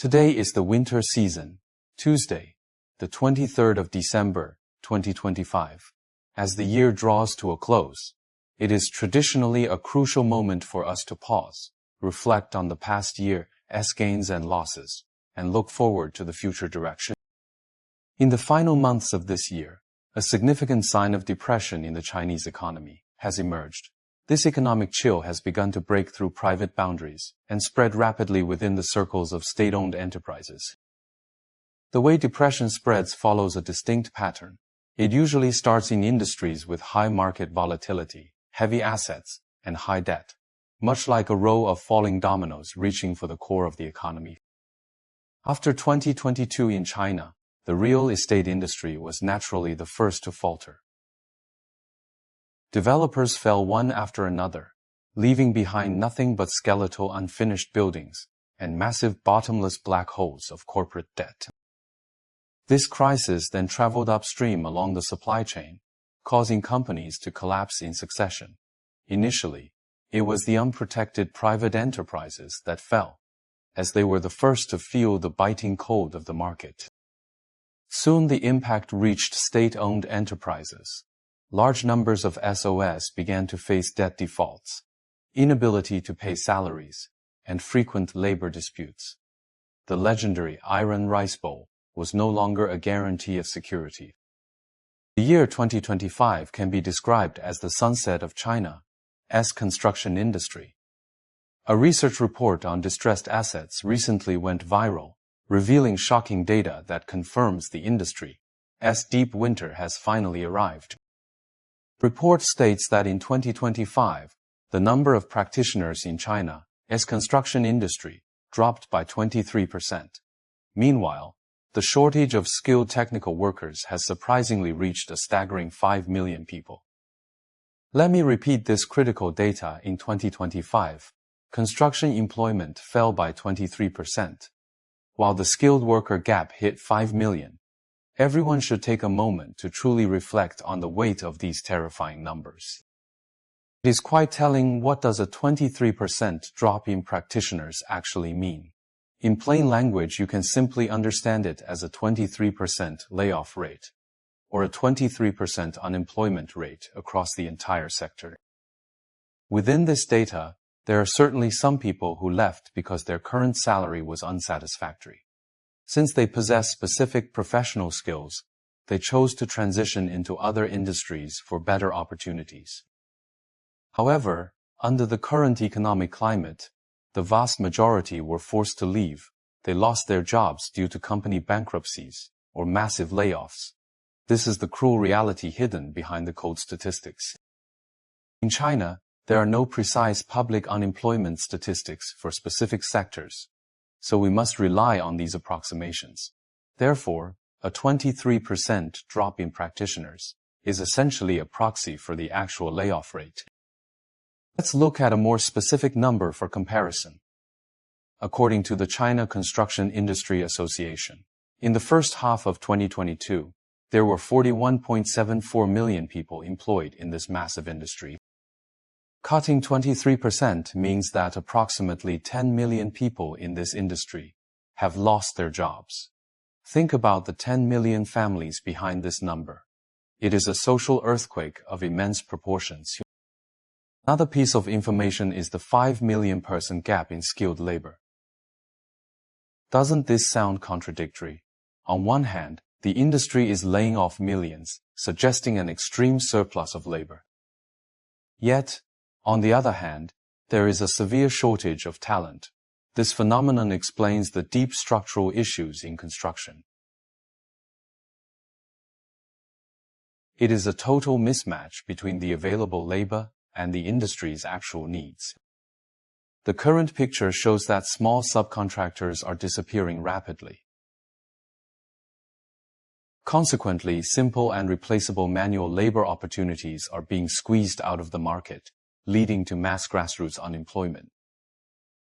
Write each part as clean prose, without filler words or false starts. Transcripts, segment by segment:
Today is the winter season, Tuesday, the 23rd of December, 2025. As the year draws to a close, it is traditionally a crucial moment for us to pause, reflect on the past year's gains and losses, and look forward to the future direction. In the final months of this year, a significant sign of depression in the Chinese economy has emerged. This economic chill has begun to break through private boundaries and spread rapidly within the circles of state-owned enterprises. The way depression spreads follows a distinct pattern. It usually starts in industries with high market volatility, heavy assets, and high debt, much like a row of falling dominoes reaching for the core of the economy. After 2022 in China, the real estate industry was naturally the first to falter. Developers fell one after another, leaving behind nothing but skeletal unfinished buildings and massive bottomless black holes of corporate debt. This crisis then traveled upstream along the supply chain, causing companies to collapse in succession. Initially, it was the unprotected private enterprises that fell, as they were the first to feel the biting cold of the market. Soon the impact reached state-owned enterprises. Large numbers of SOS began to face debt defaults, inability to pay salaries, and frequent labor disputes. The legendary iron rice bowl was no longer a guarantee of security. The year 2025 can be described as the sunset of China's construction industry. A research report on distressed assets recently went viral, revealing shocking data that confirms the industry's deep winter has finally arrived. The report states that in 2025, the number of practitioners in China's construction industry dropped by 23%. Meanwhile, the shortage of skilled technical workers has surprisingly reached a staggering 5 million people. Let me repeat this critical data. In 2025, construction employment fell by 23%, while the skilled worker gap hit 5 million. Everyone should take a moment to truly reflect on the weight of these terrifying numbers. It is quite telling. What does a 23% drop in practitioners actually mean? In plain language, you can simply understand it as a 23% layoff rate, or a 23% unemployment rate across the entire sector. Within this data, there are certainly some people who left because their current salary was unsatisfactory. Since they possess specific professional skills, they chose to transition into other industries for better opportunities. However, under the current economic climate, the vast majority were forced to leave. They lost their jobs due to company bankruptcies or massive layoffs. This is the cruel reality hidden behind the cold statistics. In China, there are no precise public unemployment statistics for specific sectors, so we must rely on these approximations. Therefore, a 23% drop in practitioners is essentially a proxy for the actual layoff rate. Let's look at a more specific number for comparison. According to the China Construction Industry Association, in the first half of 2022, there were 41.74 million people employed in this massive industry. Cutting 23% means that approximately 10 million people in this industry have lost their jobs. Think about the 10 million families behind this number. It is a social earthquake of immense proportions. Another piece of information is the 5 million person gap in skilled labor. Doesn't this sound contradictory? On one hand, the industry is laying off millions, suggesting an extreme surplus of labor. Yet, on the other hand, there is a severe shortage of talent. This phenomenon explains the deep structural issues in construction. It is a total mismatch between the available labor and the industry's actual needs. The current picture shows that small subcontractors are disappearing rapidly. Consequently, simple and replaceable manual labor opportunities are being squeezed out of the market, leading to mass grassroots unemployment.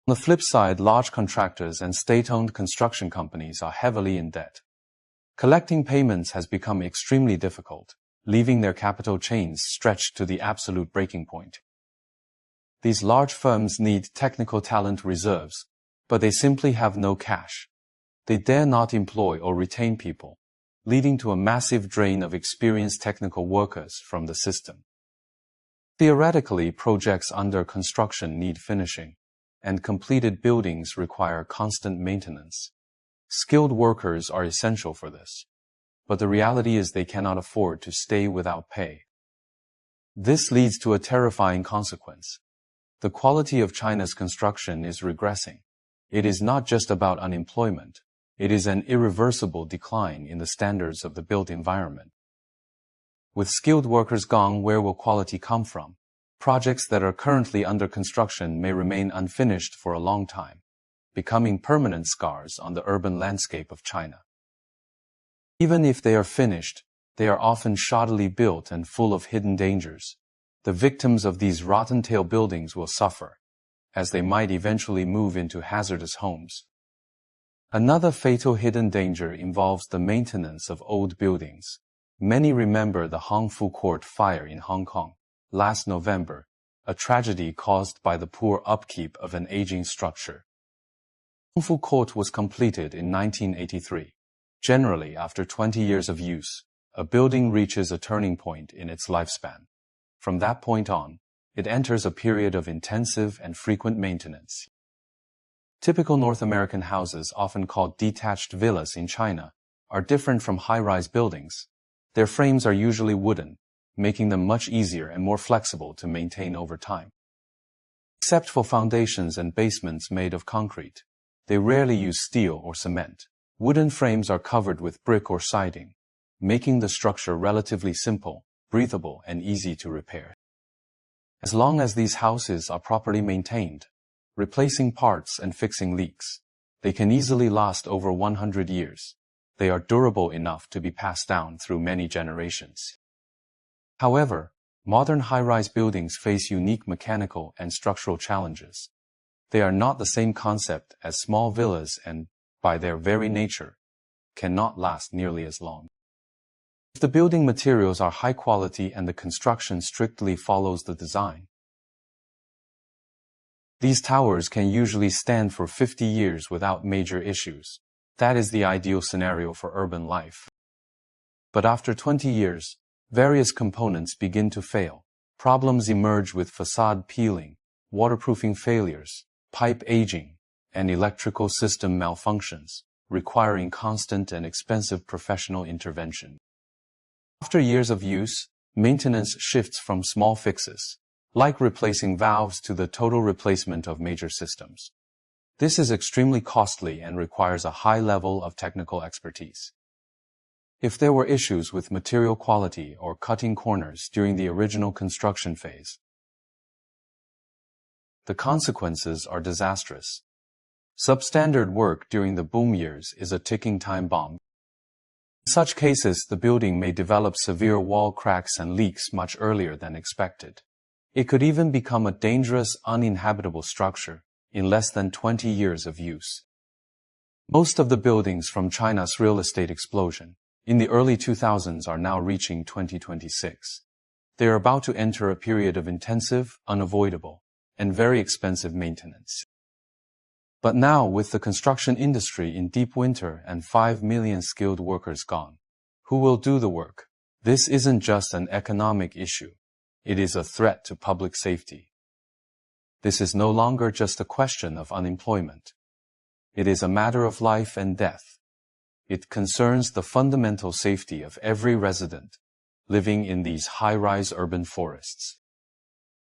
On the flip side, large contractors and state-owned construction companies are heavily in debt. Collecting payments has become extremely difficult, leaving their capital chains stretched to the absolute breaking point. These large firms need technical talent reserves, but they simply have no cash, They dare not employ or retain people, leading to a massive drain of experienced technical workers from the system. Theoretically, projects under construction need finishing, and completed buildings require constant maintenance. Skilled workers are essential for this, but the reality is they cannot afford to stay without pay. This leads to a terrifying consequence. The quality of China's construction is regressing. It is not just about unemployment. It is an irreversible decline in the standards of the built environment. With skilled workers gone, where will quality come from? Projects that are currently under construction may remain unfinished for a long time, becoming permanent scars on the urban landscape of China. Even if they are finished, they are often shoddily built and full of hidden dangers. The victims of these rotten-tail buildings will suffer, as they might eventually move into hazardous homes. Another fatal hidden danger involves the maintenance of old buildings. Many remember the Hongfu Court fire in Hong Kong last November, a tragedy caused by the poor upkeep of an aging structure. Hongfu Court was completed in 1983. Generally, after 20 years of use, a building reaches a turning point in its lifespan. From that point on, it enters a period of intensive and frequent maintenance. Typical North American houses, often called detached villas in China, are different from high-rise buildings. Their frames are usually wooden, making them much easier and more flexible to maintain over time. Except for foundations and basements made of concrete, they rarely use steel or cement. Wooden frames are covered with brick or siding, making the structure relatively simple, breathable, and easy to repair. As long as these houses are properly maintained, replacing parts and fixing leaks, they can easily last over 100 years. They are durable enough to be passed down through many generations. However, modern high-rise buildings face unique mechanical and structural challenges. They are not the same concept as small villas and, by their very nature, cannot last nearly as long. If the building materials are high quality and the construction strictly follows the design, these towers can usually stand for 50 years without major issues. That is the ideal scenario for urban life. But after 20 years, various components begin to fail. Problems emerge with facade peeling, waterproofing failures, pipe aging, and electrical system malfunctions, requiring constant and expensive professional intervention. After years of use, maintenance shifts from small fixes, like replacing valves, to the total replacement of major systems. This is extremely costly and requires a high level of technical expertise. If there were issues with material quality or cutting corners during the original construction phase, the consequences are disastrous. Substandard work during the boom years is a ticking time bomb. In such cases, the building may develop severe wall cracks and leaks much earlier than expected. It could even become a dangerous, uninhabitable structure in less than 20 years of use. Most of the buildings from China's real estate explosion in the early 2000s are now reaching 2026. They are about to enter a period of intensive, unavoidable, and very expensive maintenance. But now, with the construction industry in deep winter and 5 million skilled workers gone, who will do the work? This isn't just an economic issue. It is a threat to public safety. This is no longer just a question of unemployment. It is a matter of life and death. It concerns the fundamental safety of every resident living in these high-rise urban forests.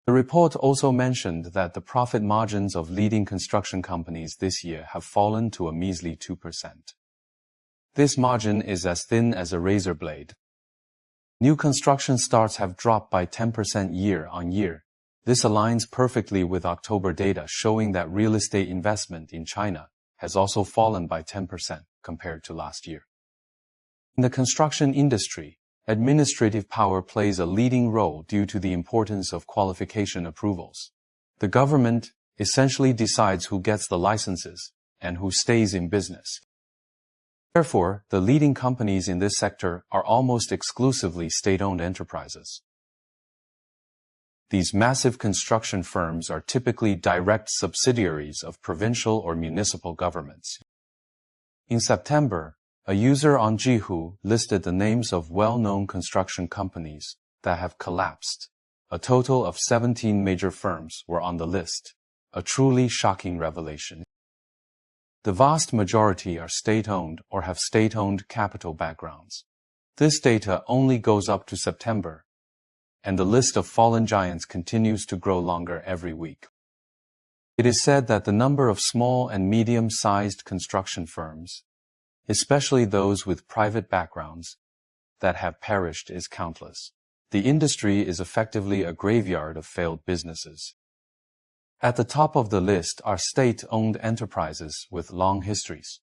The report also mentioned that the profit margins of leading construction companies this year have fallen to a measly 2%. This margin is as thin as a razor blade. New construction starts have dropped by 10% year on year. This aligns perfectly with October data showing that real estate investment in China has also fallen by 10% compared to last year. In the construction industry, administrative power plays a leading role due to the importance of qualification approvals. The government essentially decides who gets the licenses and who stays in business. Therefore, the leading companies in this sector are almost exclusively state-owned enterprises. These massive construction firms are typically direct subsidiaries of provincial or municipal governments. In September, a user on Jihu listed the names of well-known construction companies that have collapsed. A total of 17 major firms were on the list, a truly shocking revelation. The vast majority are state-owned or have state-owned capital backgrounds. This data only goes up to September, and the list of fallen giants continues to grow longer every week. It is said that the number of small and medium-sized construction firms, especially those with private backgrounds, that have perished is countless. The industry is effectively a graveyard of failed businesses. At the top of the list are state-owned enterprises with long histories.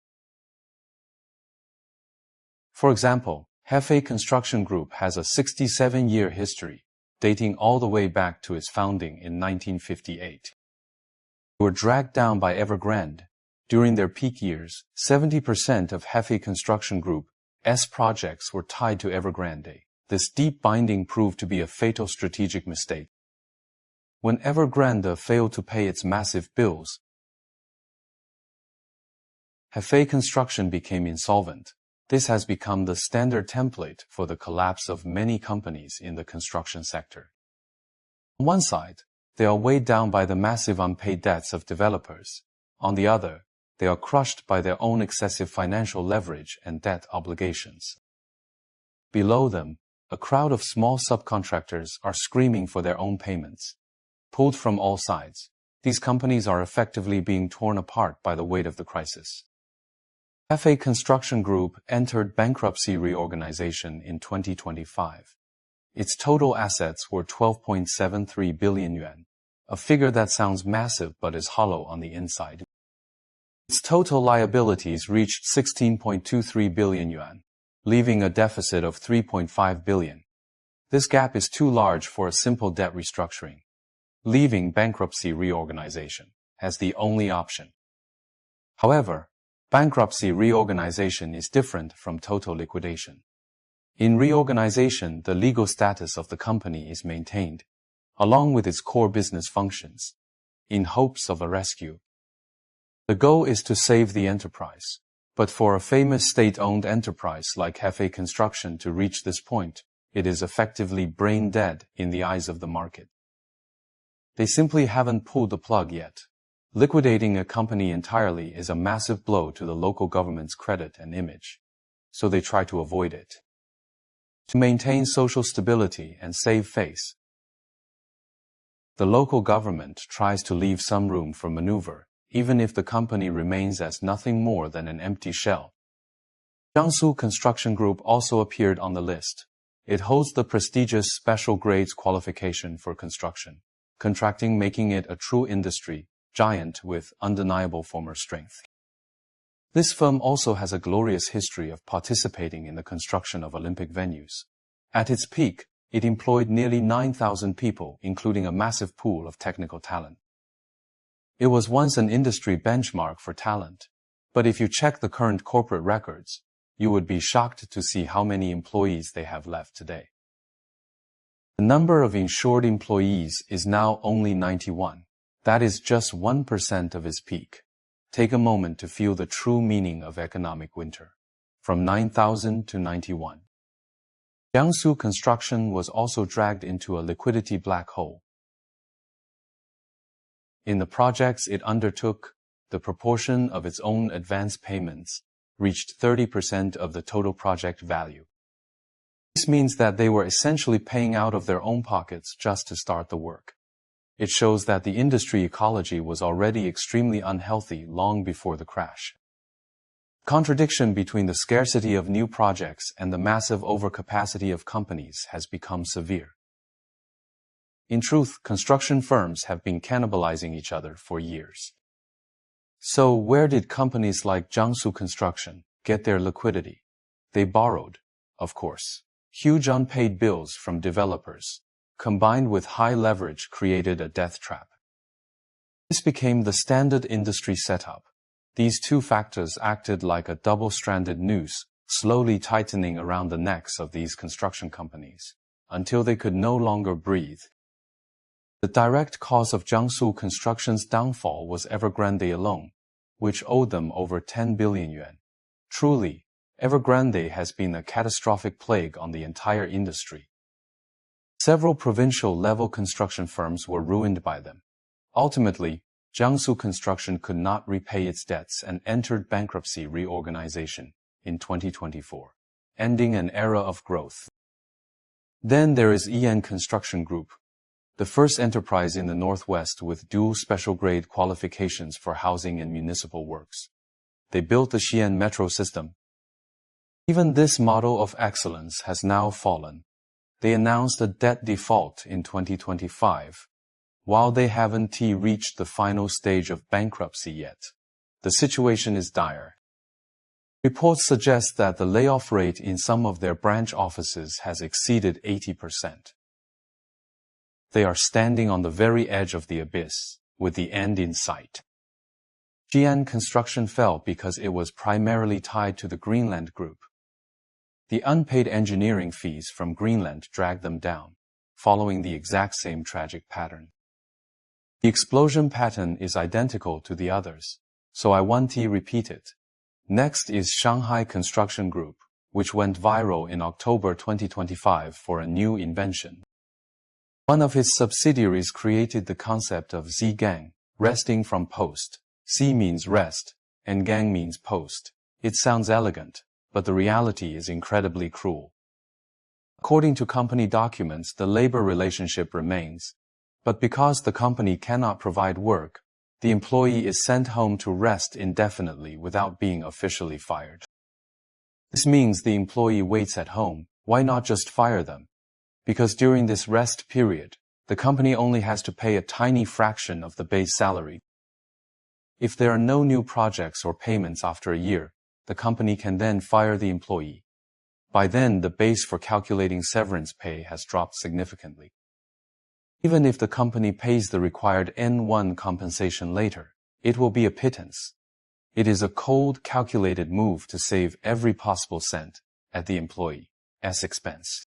For example, Hefei Construction Group has a 67-year history, dating all the way back to its founding in 1958. They were dragged down by Evergrande. During their peak years, 70% of Hefei Construction Group's projects were tied to Evergrande. This deep binding proved to be a fatal strategic mistake. When Evergrande failed to pay its massive bills, Hefei Construction became insolvent. This has become the standard template for the collapse of many companies in the construction sector. On one side, they are weighed down by the massive unpaid debts of developers. On the other, they are crushed by their own excessive financial leverage and debt obligations. Below them, a crowd of small subcontractors are screaming for their own payments. Pulled from all sides, these companies are effectively being torn apart by the weight of the crisis. Hefei Construction Group entered bankruptcy reorganization in 2025. Its total assets were 12.73 billion yuan, a figure that sounds massive but is hollow on the inside. Its total liabilities reached 16.23 billion yuan, leaving a deficit of 3.5 billion. This gap is too large for a simple debt restructuring, leaving bankruptcy reorganization as the only option. However, bankruptcy reorganization is different from total liquidation. In reorganization, the legal status of the company is maintained, along with its core business functions, in hopes of a rescue. The goal is to save the enterprise, but for a famous state-owned enterprise like Hefei Construction to reach this point, it is effectively brain dead in the eyes of the market. They simply haven't pulled the plug yet. Liquidating a company entirely is a massive blow to the local government's credit and image, so they try to avoid it. To maintain social stability and save face, the local government tries to leave some room for maneuver, even if the company remains as nothing more than an empty shell. Jiangsu Construction Group also appeared on the list. It holds the prestigious special grades qualification for construction, contracting, making it a true industry giant with undeniable former strength. This firm also has a glorious history of participating in the construction of Olympic venues. At its peak, it employed nearly 9,000 people, including a massive pool of technical talent. It was once an industry benchmark for talent, but if you check the current corporate records, you would be shocked to see how many employees they have left today. The number of insured employees is now only 91. That is just 1% of its peak. Take a moment to feel the true meaning of economic winter. From 9,000 to 91. Jiangsu Construction was also dragged into a liquidity black hole. In the projects it undertook, the proportion of its own advance payments reached 30% of the total project value. This means that they were essentially paying out of their own pockets just to start the work. It shows that the industry ecology was already extremely unhealthy long before the crash. Contradiction between the scarcity of new projects and the massive overcapacity of companies has become severe. In truth, construction firms have been cannibalizing each other for years. So where did companies like Jiangsu Construction get their liquidity? They borrowed, of course. Huge unpaid bills from developers, combined with high leverage, created a death trap. This became the standard industry setup. These two factors acted like a double-stranded noose, slowly tightening around the necks of these construction companies, until they could no longer breathe. The direct cause of Jiangsu Construction's downfall was Evergrande alone, which owed them over 10 billion yuan. Truly, Evergrande has been a catastrophic plague on the entire industry. Several provincial-level construction firms were ruined by them. Ultimately, Jiangsu Construction could not repay its debts and entered bankruptcy reorganization in 2024, ending an era of growth. Then there is EN Construction Group, the first enterprise in the Northwest with dual special-grade qualifications for housing and municipal works. They built the Xi'an metro system. Even this model of excellence has now fallen. They announced a debt default in 2025. While they haven't reached the final stage of bankruptcy yet, the situation is dire. Reports suggest that the layoff rate in some of their branch offices has exceeded 80%. They are standing on the very edge of the abyss, with the end in sight. Xi'an Construction fell because it was primarily tied to the Greenland Group. The unpaid engineering fees from Greenland dragged them down, following the exact same tragic pattern. The explosion pattern is identical to the others, so I won't repeat it. Next is Shanghai Construction Group, which went viral in October 2025 for a new invention. One of its subsidiaries created the concept of Z-gang, resting from post. Z means rest, and gang means post. It sounds elegant, but the reality is incredibly cruel. According to company documents, the labor relationship remains, but because the company cannot provide work, the employee is sent home to rest indefinitely without being officially fired. This means the employee waits at home. Why not just fire them? Because during this rest period, the company only has to pay a tiny fraction of the base salary. If there are no new projects or payments after a year, the company can then fire the employee. By then, the base for calculating severance pay has dropped significantly. Even if the company pays the required N1 compensation later, it will be a pittance. It is a cold, calculated move to save every possible cent at the employee's expense.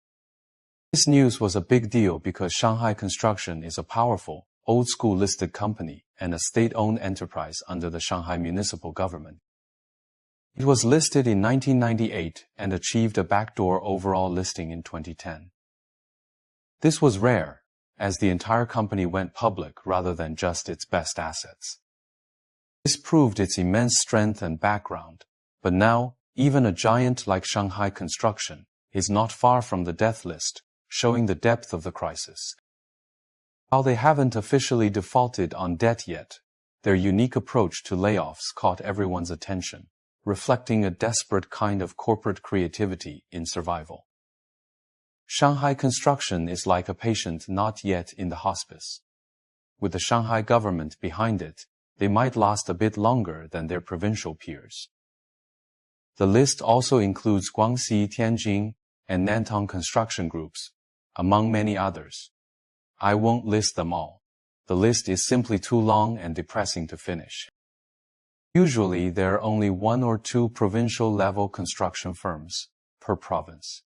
This news was a big deal because Shanghai Construction is a powerful, old-school listed company and a state-owned enterprise under the Shanghai municipal government. It was listed in 1998 and achieved a backdoor overall listing in 2010. This was rare, as the entire company went public rather than just its best assets. This proved its immense strength and background, but now, even a giant like Shanghai Construction is not far from the death list, showing the depth of the crisis. While they haven't officially defaulted on debt yet, their unique approach to layoffs caught everyone's attention, reflecting a desperate kind of corporate creativity in survival. Shanghai Construction is like a patient not yet in the hospice. With the Shanghai government behind it, they might last a bit longer than their provincial peers. The list also includes Guangxi, Tianjin, and Nantong construction groups, among many others. I won't list them all. The list is simply too long and depressing to finish. Usually, there are only 1 or 2 provincial-level construction firms per province.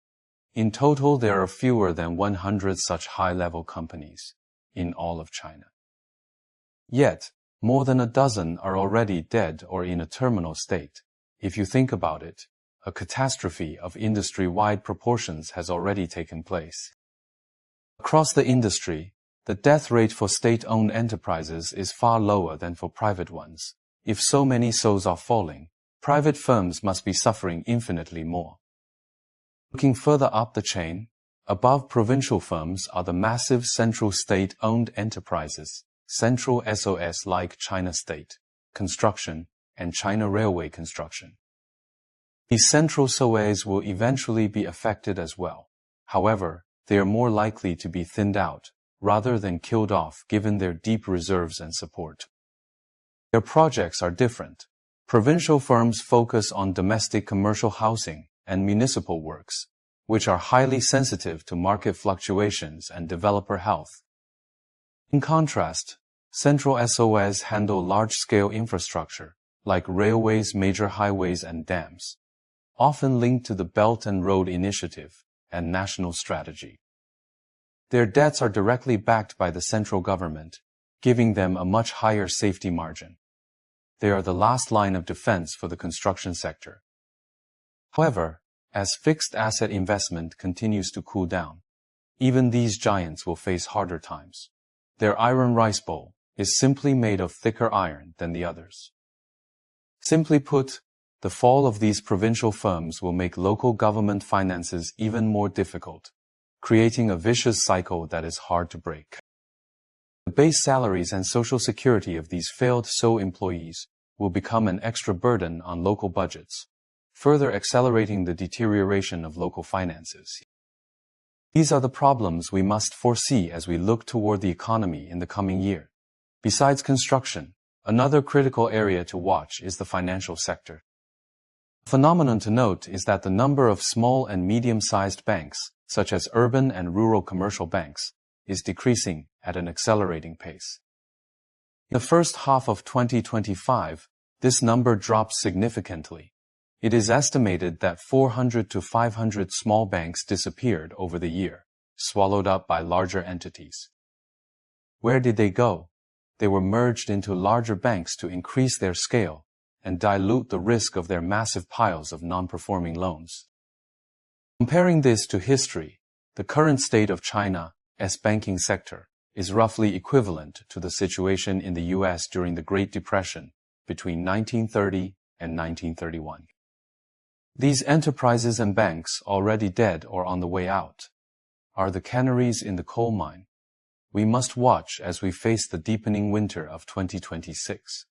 In total, there are fewer than 100 such high-level companies in all of China. Yet, more than a dozen are already dead or in a terminal state. If you think about it, a catastrophe of industry-wide proportions has already taken place. Across the industry, the death rate for state-owned enterprises is far lower than for private ones. If so many souls are falling, private firms must be suffering infinitely more. Looking further up the chain, above provincial firms are the massive central state-owned enterprises, Central SOS like China State Construction and China Railway Construction. These central SOAs will eventually be affected as well. However, they are more likely to be thinned out, rather than killed off given their deep reserves and support. Their projects are different. Provincial firms focus on domestic commercial housing and municipal works, which are highly sensitive to market fluctuations and developer health. In contrast, Central SOS handle large-scale infrastructure, like railways, major highways, and dams, often linked to the Belt and Road Initiative and national strategy. Their debts are directly backed by the central government, giving them a much higher safety margin. They are the last line of defense for the construction sector. However, as fixed asset investment continues to cool down, even these giants will face harder times. Their iron rice bowl is simply made of thicker iron than the others. Simply put, the fall of these provincial firms will make local government finances even more difficult, creating a vicious cycle that is hard to break. The base salaries and social security of these failed SO employees will become an extra burden on local budgets, further accelerating the deterioration of local finances. These are the problems we must foresee as we look toward the economy in the coming year. Besides construction, another critical area to watch is the financial sector. A phenomenon to note is that the number of small and medium-sized banks, such as urban and rural commercial banks, is decreasing at an accelerating pace. In the first half of 2025, this number dropped significantly. It is estimated that 400 to 500 small banks disappeared over the year, swallowed up by larger entities. Where did they go? They were merged into larger banks to increase their scale and dilute the risk of their massive piles of non-performing loans. Comparing this to history, the current state of China's banking sector is roughly equivalent to the situation in the US during the Great Depression between 1930 and 1931. These enterprises and banks, already dead or on the way out, are the canaries in the coal mine. We must watch as we face the deepening winter of 2026.